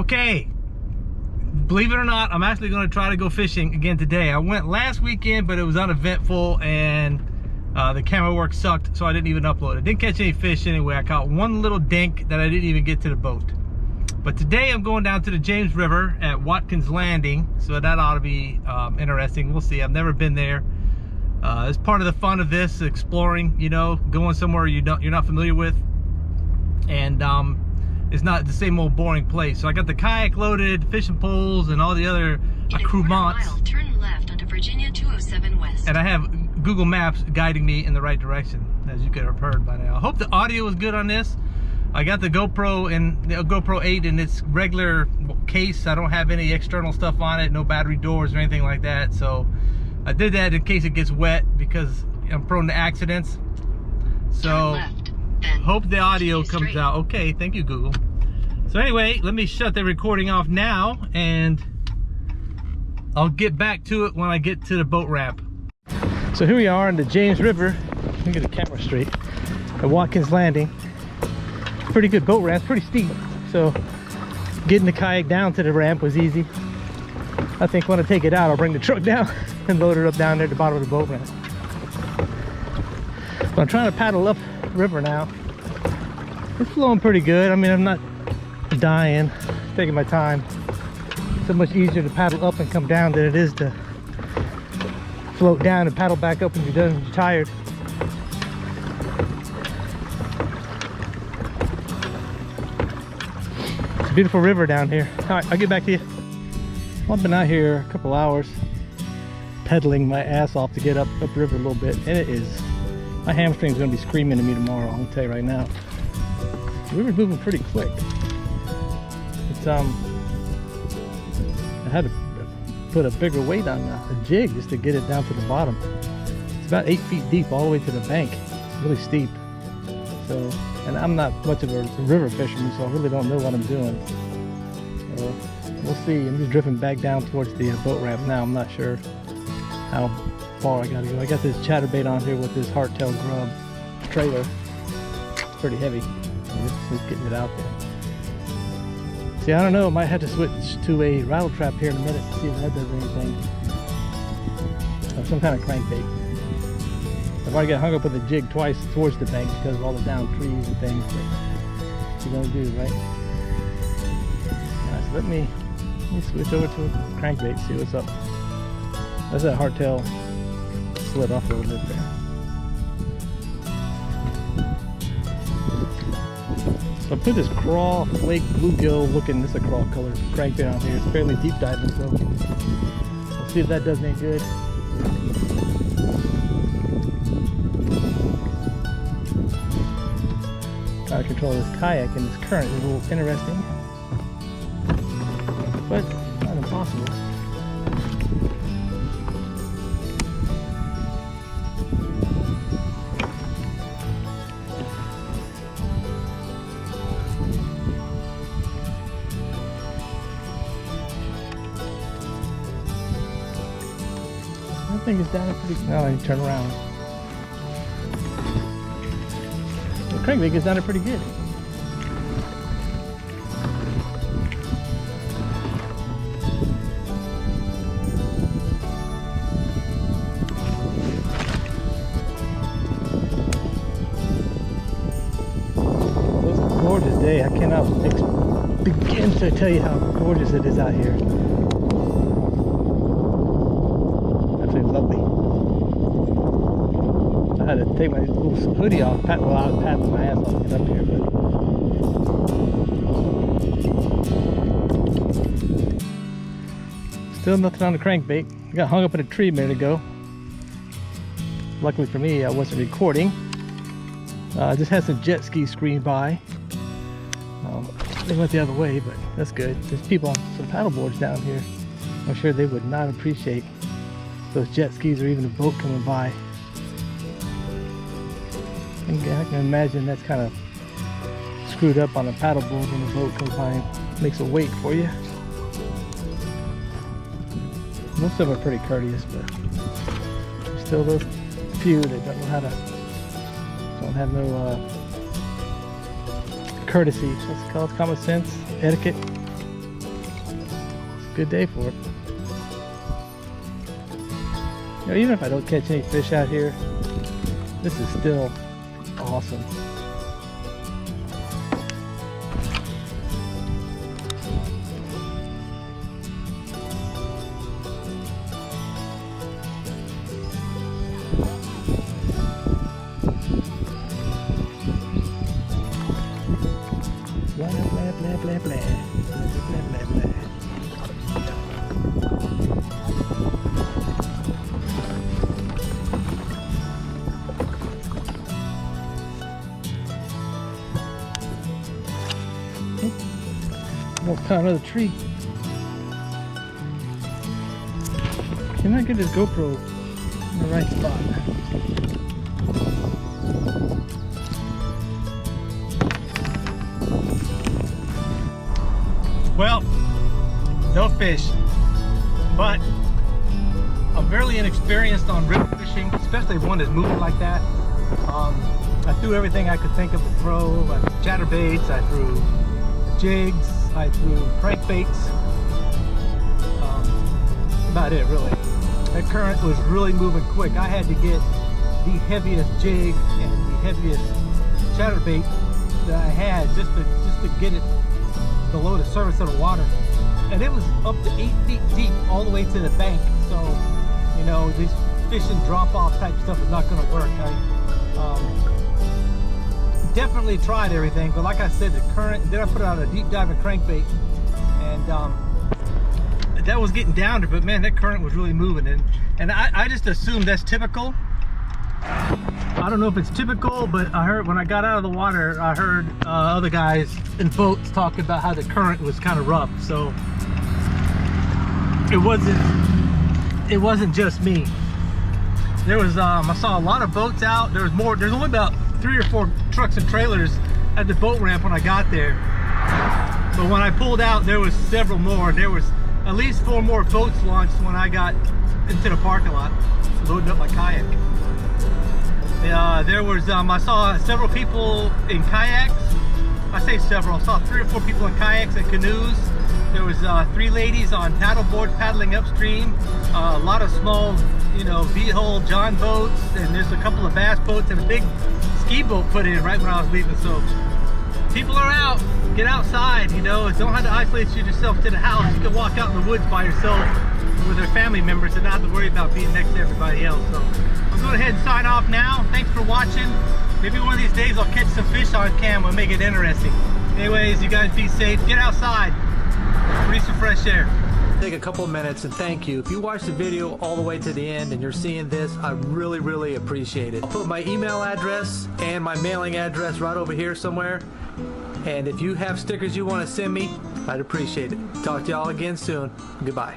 Okay, believe it or not, I'm actually going to try to go fishing again today. I went last weekend, but it was uneventful and the camera work sucked, so I didn't even upload. I didn't catch any fish anyway. I caught one little dink that I didn't even get to the boat. But today I'm going down to the James River at Watkins Landing, so that ought to be interesting. We'll see. I've never been there. It's part of the fun of this, exploring, you know, going somewhere you're not familiar with, and it's not the same old boring place. So I got the kayak loaded, fishing poles, and all the other accoutrements. Turn left onto Virginia 207 West. And I have Google Maps guiding me in the right direction, as you could have heard by now. I hope the audio is good on this. I got the GoPro and the GoPro 8 in its regular case. I don't have any external stuff on it, no battery doors or anything like that. So I did that in case it gets wet because I'm prone to accidents. So hope the audio comes out okay. Thank you, Google. So anyway, let me shut the recording off now and I'll get back to it when I get to the boat ramp. So here we are in the James River. Let me get the camera straight. At Watkins Landing. Pretty good boat ramp, pretty steep. So getting the kayak down to the ramp was easy. I think when I take it out, I'll bring the truck down and load it up down there at the bottom of the boat ramp. So I'm trying to paddle up river now. It's flowing pretty good. I mean, I'm not dying, taking my time. It's so much easier to paddle up and come down than it is to float down and paddle back up when you're done and you're tired. It's a beautiful river down here. All right, I'll get back to you. Well, I've been out here a couple hours pedaling my ass off to get up river a little bit, and it is, my hamstring's gonna be screaming at me tomorrow, I'll tell you right now. The river's moving pretty quick. It's I had to put a bigger weight on a jig just to get it down to the bottom. It's about 8 feet deep all the way to the bank. It's really steep. So, and I'm not much of a river fisherman, so I really don't know what I'm doing. So we'll see. I'm just drifting back down towards the boat ramp now. I'm not sure how far I gotta go. I got this chatterbait on here with this hardtail grub trailer. It's pretty heavy. Just getting it out there. See, I don't know, I might have to switch to a rattle trap here in a minute to see if that does anything. Or some kind of crankbait. I've already got hung up with a jig twice towards the bank because of all the down trees and things. But what you gonna do, right? Alright, so let me switch over to a crankbait, see what's up. That's that hardtail slid off a little bit there. So I put this craw flake bluegill looking, this is a craw color crankbait on here. It's fairly deep diving, so we'll see if that does any good. Try to control this kayak in this current is a little interesting, but not impossible. I think it's down pretty. Now I turn around. The crankbait gets down there pretty good. It's a gorgeous day. I cannot begin to tell you how gorgeous it is out here. Lovely. I had to take my little hoodie off, I was paddling my ass off to get up here, but still nothing on the crankbait. I got hung up in a tree a minute ago. Luckily for me, I wasn't recording. I just had some jet skis scream by. They went the other way, but that's good. There's people on some paddle boards down here. I'm sure they would not appreciate those jet skis or even a boat coming by. I can imagine that's kind of screwed up on a paddle board when the boat comes by and makes a wait for you. Most of them are pretty courteous, but there's still those few that don't know how to, don't have no courtesy. Let's call it common sense, etiquette. Good day for it. You know, even if I don't catch any fish out here, this is still awesome. Blah, blah, blah, blah, blah. Blah, blah, blah. Walked out of the tree. Can I get this GoPro in the right spot? Well, no fish, but I'm fairly inexperienced on river fishing, especially one that's moving like that. I threw everything I could think of to throw. I threw chatterbaits, I threw jigs, I threw crankbaits. About it, really. That current was really moving quick. I had to get the heaviest jig and the heaviest chatterbait that I had just to get it below the surface of the water, and it was up to 8 feet deep all the way to the bank. So, you know, this fishing drop-off type stuff is not going to work. I definitely tried everything, but like I said, the current. Then I put out a deep diving crankbait, and that was getting down to. But man, that current was really moving, and I just assumed that's typical. I don't know if it's typical, but I heard when I got out of the water, I heard other guys in boats talking about how the current was kind of rough. So it wasn't just me. There was I saw a lot of boats out. There's only about 3 or 4 trucks and trailers at the boat ramp when I got there. But when I pulled out, there was several more. There was at least 4 more boats launched when I got into the parking lot, loading up my kayak. There was, I saw several people in kayaks. I say several, I saw 3 or 4 people in kayaks and canoes. There was 3 ladies on paddle boards paddling upstream. A lot of small, you know, V-hull John boats, and there's a couple of bass boats and a big ski boat put in right when I was leaving. So people are out, get outside, you know, don't have to isolate yourself to the house. You can walk out in the woods by yourself with their family members and not have to worry about being next to everybody else. So I'm going ahead and sign off now. Thanks for watching. Maybe one of these days I'll catch some fish on camera and make it interesting. Anyways, you guys be safe. Get outside. Breathe some fresh air. Take a couple of minutes and thank you. If you watched the video all the way to the end and you're seeing this, I really, really appreciate it. I'll put my email address and my mailing address right over here somewhere. And if you have stickers you want to send me, I'd appreciate it. Talk to y'all again soon. Goodbye.